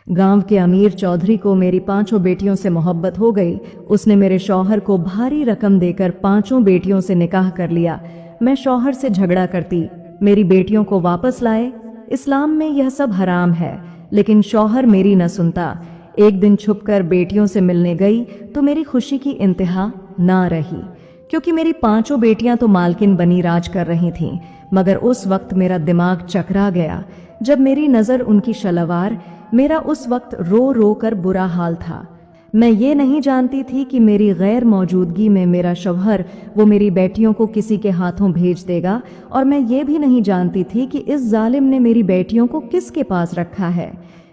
गांव के अमीर चौधरी को मेरी 5 बेटियों से मोहब्बत हो गई। उसने मेरे शौहर को भारी रकम देकर 5 बेटियों से निकाह कर लिया। मैं शौहर से झगड़ा करती, मेरी बेटियों को वापस लाए। इस्लाम में यह सब हराम है, लेकिन शौहर मेरी न सुनता। एक दिन छुपकर बेटियों से मिलने गई तो मेरी खुशी की इंतहा ना रही, क्योंकि मेरी 5 बेटियां तो मालकिन बनी राज कर रही थीं। मगर उस वक्त मेरा दिमाग चकरा गया जब मेरी नज़र उनकी शलवार, मेरा उस वक्त रो रो कर बुरा हाल था। मैं ये नहीं जानती थी कि मेरी गैर मौजूदगी में मेरा शौहर वो मेरी बेटियों को किसी के हाथों भेज देगा, और मैं ये भी नहीं जानती थी कि इस जालिम ने मेरी बेटियों को किसके पास रखा है।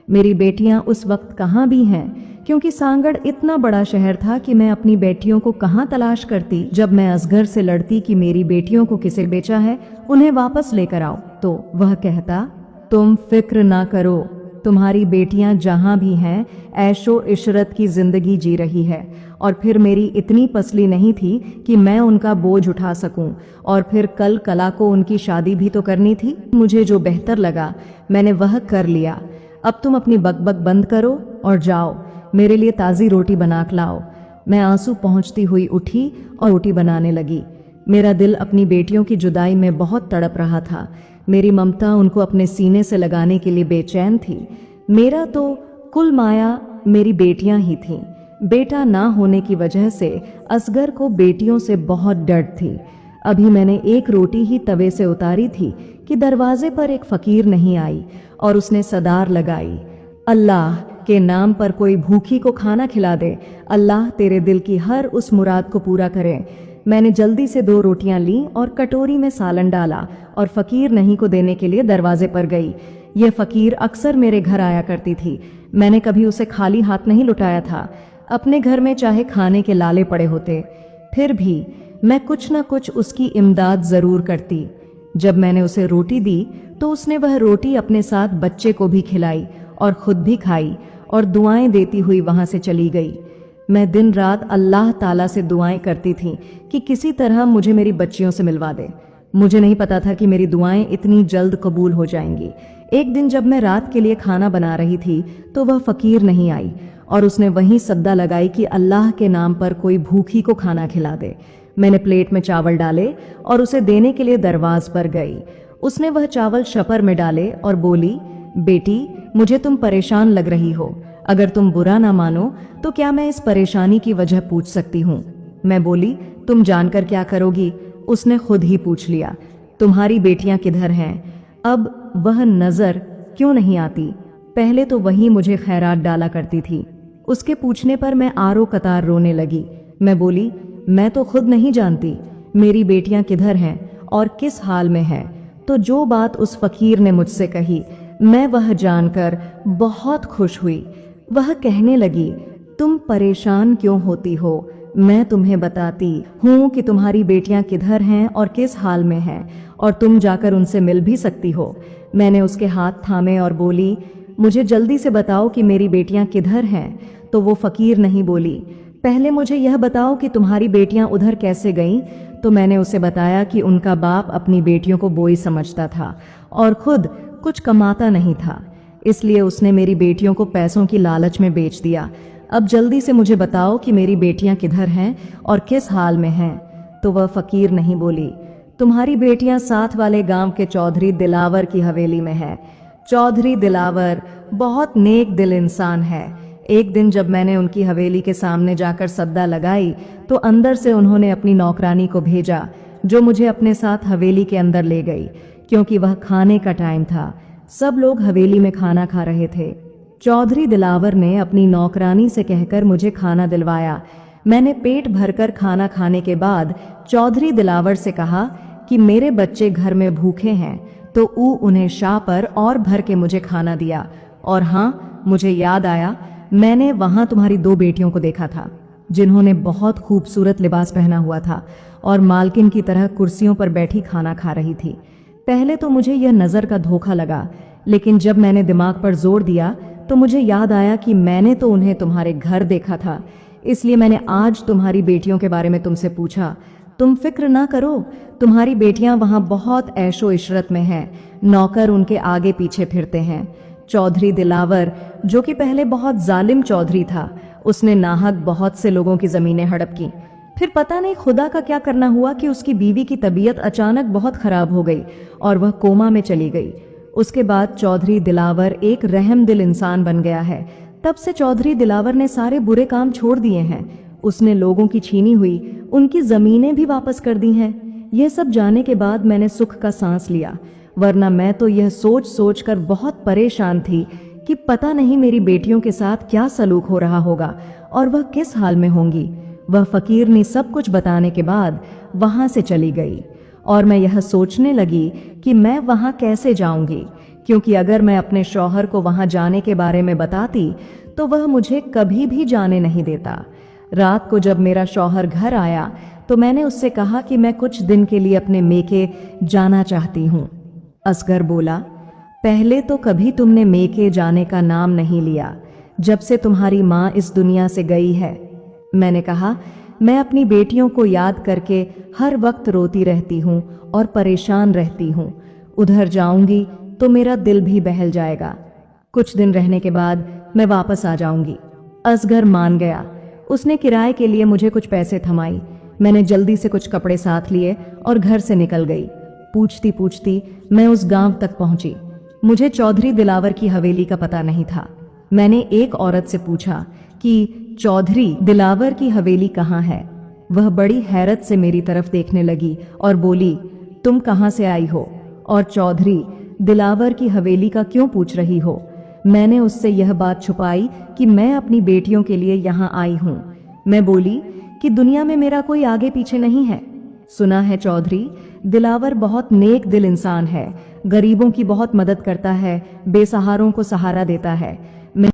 मेरी बेटियां उस वक्त कहाँ भी हैं, क्योंकि सांगड़ इतना बड़ा शहर था कि मैं अपनी बेटियों को कहाँ तलाश करती। जब मैं असगर से लड़ती कि मेरी बेटियों को किसे बेचा है, उन्हें वापस लेकर आओ, तो वह कहता, तुम फिक्र ना करो, तुम्हारी बेटियां जहां भी हैं ऐशो इशरत की जिंदगी जी रही है। और फिर मेरी इतनी पसली नहीं थी कि मैं उनका बोझ उठा सकूं, और फिर कल कला को उनकी शादी भी तो करनी थी। मुझे जो बेहतर लगा मैंने वह कर लिया। अब तुम अपनी बकबक बंद करो और जाओ, मेरे लिए ताज़ी रोटी बना कर लाओ। मैं आंसू पहुँचती हुई उठी और रोटी बनाने लगी। मेरा दिल अपनी बेटियों की जुदाई में बहुत तड़प रहा था। मेरी ममता उनको अपने सीने से लगाने के लिए बेचैन थी। मेरा तो कुल माया मेरी बेटियां ही थीं। बेटा ना होने की वजह से असगर को बेटियों से बहुत डर थी। अभी मैंने एक रोटी ही तवे से उतारी थी कि दरवाजे पर एक फकीर नहीं आई और उसने सदार लगाई, अल्लाह के नाम पर कोई भूखी को खाना खिला दे, अल्लाह तेरे दिल की हर उस मुराद को पूरा करे। मैंने जल्दी से 2 रोटियां ली और कटोरी में सालन डाला और फकीर नहीं को देने के लिए दरवाजे पर गई। यह फकीर अक्सर मेरे घर आया करती थी। मैंने कभी उसे खाली हाथ नहीं लुटाया था। अपने घर में चाहे खाने के लाले पड़े होते, फिर भी मैं कुछ न कुछ उसकी इमदाद जरूर करती। जब मैंने उसे रोटी दी तो उसने वह रोटी अपने साथ बच्चे को भी खिलाई और खुद भी खाई और दुआएं देती हुई वहां से चली गई। मैं दिन रात अल्लाह ताला से दुआएं करती थी कि किसी तरह मुझे मेरी बच्चियों से मिलवा दे। मुझे नहीं पता था कि मेरी दुआएं इतनी जल्द कबूल हो जाएंगी। एक दिन जब मैं रात के लिए खाना बना रही थी तो वह फकीर नहीं आई और उसने वहीं सद्दा लगाई कि अल्लाह के नाम पर कोई भूखी को खाना खिला दे। मैंने प्लेट में चावल डाले और उसे देने के लिए दरवाज पर गई। उसने वह चावल शपर में डाले और बोली, बेटी मुझे तुम परेशान लग रही हो, अगर तुम बुरा ना मानो तो क्या मैं इस परेशानी की वजह पूछ सकती हूँ। मैं बोली, तुम जानकर क्या करोगी। उसने खुद ही पूछ लिया, तुम्हारी बेटियां किधर हैं। अब वह नजर क्यों नहीं आती, पहले तो वही मुझे खैरात डाला करती थी। उसके पूछने पर मैं आरो कतार रोने लगी। मैं बोली, मैं तो खुद नहीं जानती मेरी बेटियां किधर हैं और किस हाल में हैं। तो जो बात उस फकीर ने मुझसे कही मैं वह जानकर बहुत खुश हुई। वह कहने लगी, तुम परेशान क्यों होती हो, मैं तुम्हें बताती हूँ कि तुम्हारी बेटियां किधर हैं और किस हाल में हैं, और तुम जाकर उनसे मिल भी सकती हो। मैंने उसके हाथ थामे और बोली, मुझे जल्दी से बताओ कि मेरी बेटियां किधर हैं। तो वो फकीर नहीं बोली, पहले मुझे यह बताओ कि तुम्हारी बेटियां उधर कैसे गईं। तो मैंने उसे बताया कि उनका बाप अपनी बेटियों को बोई समझता था और खुद कुछ कमाता नहीं था, इसलिए उसने मेरी बेटियों को पैसों की लालच में बेच दिया। अब जल्दी से मुझे बताओ कि मेरी बेटियां किधर हैं और किस हाल में हैं। तो वह फकीर नहीं बोली, तुम्हारी बेटियां साथ वाले गांव के चौधरी दिलावर की हवेली में है। चौधरी दिलावर बहुत नेक दिल इंसान है। एक दिन जब मैंने उनकी हवेली के सामने जाकर सद्दा लगाई तो अंदर से उन्होंने अपनी नौकरानी को भेजा, जो मुझे अपने साथ हवेली के अंदर ले गई, क्योंकि वह खाने का टाइम था। सब लोग हवेली में खाना खा रहे थे। चौधरी दिलावर ने अपनी नौकरानी से कहकर मुझे खाना दिलवाया। मैंने पेट भरकर खाना खाने के बाद चौधरी दिलावर से कहा कि मेरे बच्चे घर में भूखे हैं, तो उन्हें शाह पर और भर के मुझे खाना दिया। और हाँ, मुझे याद आया, मैंने वहां तुम्हारी 2 बेटियों को देखा था, जिन्होंने बहुत खूबसूरत लिबास पहना हुआ था और मालकिन की तरह कुर्सियों पर बैठी खाना खा रही थी। पहले तो मुझे यह नज़र का धोखा लगा, लेकिन जब मैंने दिमाग पर जोर दिया तो मुझे याद आया कि मैंने तो उन्हें तुम्हारे घर देखा था, इसलिए मैंने आज तुम्हारी बेटियों के बारे में तुमसे पूछा। तुम फिक्र ना करो, तुम्हारी बेटियां वहां बहुत ऐशो इशरत में हैं, नौकर उनके आगे पीछे फिरते हैं। चौधरी दिलावर, जो कि पहले बहुत जालिम चौधरी था, उसने नाहक बहुत से लोगों की जमीनें हड़प की। फिर पता नहीं खुदा का क्या करना हुआ कि उसकी बीवी की तबीयत अचानक बहुत खराब हो गई और वह कोमा में चली गई। उसके बाद चौधरी दिलावर एक रहमदिल इंसान बन गया है। तब से चौधरी दिलावर ने सारे बुरे काम छोड़ दिए हैं। उसने लोगों की छीनी हुई उनकी जमीनें भी वापस कर दी हैं। यह सब जाने के बाद मैंने सुख का सांस लिया, वरना मैं तो यह सोच सोच कर बहुत परेशान थी कि पता नहीं मेरी बेटियों के साथ क्या सलूक हो रहा होगा और वह किस हाल में होंगी। वह फकीरनी सब कुछ बताने के बाद वहां से चली गई और मैं यह सोचने लगी कि मैं वहां कैसे जाऊंगी, क्योंकि अगर मैं अपने शौहर को वहां जाने के बारे में बताती तो वह मुझे कभी भी जाने नहीं देता। रात को जब मेरा शौहर घर आया तो मैंने उससे कहा कि मैं कुछ दिन के लिए अपने मेके जाना चाहती हूँ। असगर बोला, पहले तो कभी तुमने मेके जाने का नाम नहीं लिया जब से तुम्हारी माँ इस दुनिया से गई है। मैंने कहा, मैं अपनी बेटियों को याद करके हर वक्त रोती रहती हूँ और परेशान रहती हूँ। उधर जाऊंगी तो मेरा दिल भी बहल जाएगा। कुछ दिन रहने के बाद मैं वापस आ जाऊंगी। असगर मान गया। उसने किराए के लिए मुझे कुछ पैसे थमाई। मैंने जल्दी से कुछ कपड़े साथ लिए और घर से निकल गई। पूछती पूछती मैं उस गांव तक पहुंची। मुझे चौधरी दिलावर की हवेली का पता नहीं था। मैंने एक औरत से पूछा कि चौधरी दिलावर की हवेली कहाँ है। वह बड़ी हैरत से मेरी तरफ देखने लगी और बोली, तुम कहाँ से आई हो और चौधरी दिलावर की हवेली का क्यों पूछ रही हो। मैंने उससे यह बात छुपाई कि मैं अपनी बेटियों के लिए यहाँ आई हूँ। मैं बोली कि दुनिया में मेरा कोई आगे पीछे नहीं है। सुना है चौधरी दिलावर बहुत नेक दिल इंसान है, गरीबों की बहुत मदद करता है, बेसहारों को सहारा देता है।